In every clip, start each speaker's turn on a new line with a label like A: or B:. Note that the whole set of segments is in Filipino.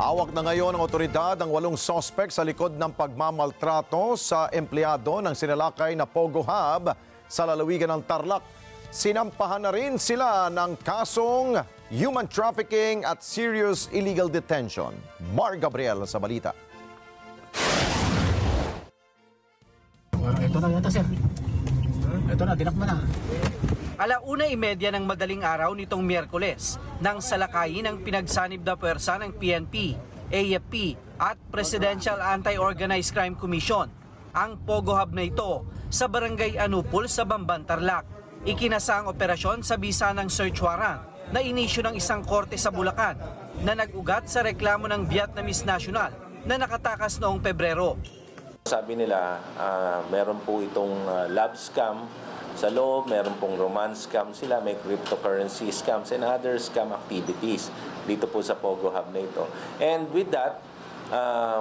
A: Hawak na ngayon ng otoridad ang 8 sospek sa likod ng pagmamaltrato sa empleyado ng sinalakay na Pogo Hub sa lalawigan ng Tarlac. Sinampahan na rin sila ng kasong human trafficking at serious illegal detention. Mar Gabriel sa balita.
B: Ito na yata, sir. Ito na, tinakbo na.
C: 1:30 ng madaling araw nitong Miyerkules nang salakayin ang pinagsanib na puwersa ng PNP, AFP at Presidential Anti-Organized Crime Commission ang Pogo Hub na ito sa Barangay Anupol sa Bamban, Tarlac. Ikinasa ang operasyon sa bisa ng search warrant na inisyu ng isang korte sa Bulacan na nag-ugat sa reklamo ng Vietnamese national na nakatakas noong Pebrero.
D: Sabi nila, meron po itong love scam sa loob, meron pong romance scam sila, may cryptocurrency scams and other scam activities dito po sa Pogo Hub na ito. And with that,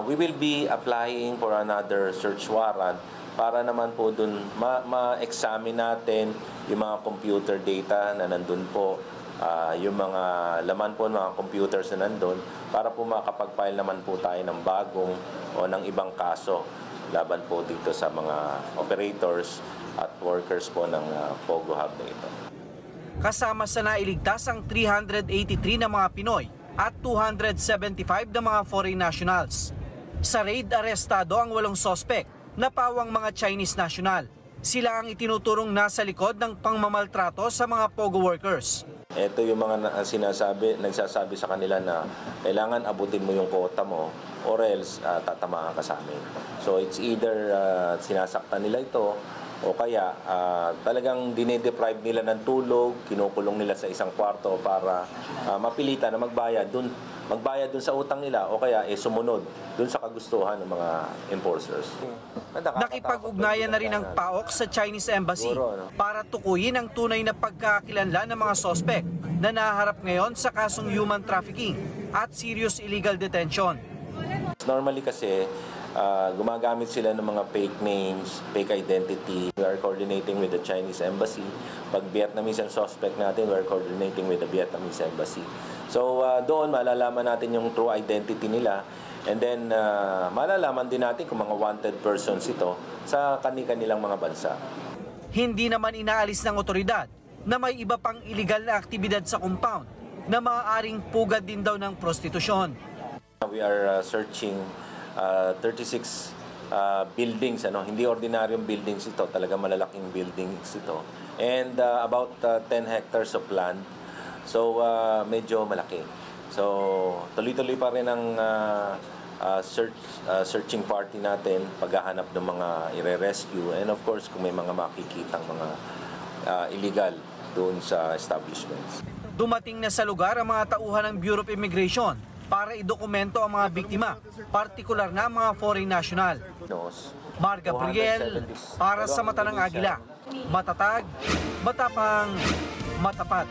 D: we will be applying for another search warrant para naman po dun ma-examine natin yung mga computer data na nandun po, yung mga laman po ng mga computers na nandun para po makapag-file naman po tayo ng bagong o ng ibang kaso laban po dito sa mga operators at workers po ng Pogo Hub na ito.
C: Kasama sa nailigtas ang 383 na mga Pinoy at 275 na mga foreign nationals. Sa raid, arestado ang 8 sospek na pawang mga Chinese national. Sila ang itinuturong nasa likod ng pangmamaltrato sa mga Pogo workers.
D: Ito yung mga nagsasabi sa kanila na kailangan abutin mo yung quota mo or else tatamaan ka sa amin. So it's either sinasaktan nila ito o kaya talagang dinedeprive nila ng tulog, kinukulong nila sa isang kwarto para mapilitan na magbayad dun sa utang nila o kaya sumunod dun sa kagustuhan ng mga enforcers.
C: Nakipag-ugnayan na rin ang PAOK sa Chinese Embassy para tukuyin ang tunay na pagkakakilanlan ng mga sospek na naharap ngayon sa kasong human trafficking at serious illegal detention.
D: Normally kasi gumagamit sila ng mga fake names, fake identity. We are coordinating with the Chinese Embassy. Pag Vietnamese ang suspect natin, we are coordinating with the Vietnamese Embassy. So doon malalaman natin yung true identity nila and then malalaman din natin kung mga wanted persons ito sa kanilang mga bansa.
C: Hindi naman inaalis ng otoridad na may iba pang illegal na aktibidad sa compound na maaaring pugad din daw ng prostitusyon.
D: We are searching 36 buildings, hindi ordinaryong buildings ito, talaga malalaking buildings ito. And about 10 hectares of land. So medyo malaki. So tuloy-tuloy pa rin ang searching party natin, paghahanap ng mga ire-rescue and of course kung may mga makikitang mga illegal doon sa establishments.
C: Dumating na sa lugar ang mga tauhan ng Bureau of Immigration para idokumento ang mga biktima, partikular na mga foreign national. Mar Gabriel, para sa Mata ng Agila. Matatag, matapang, matapat.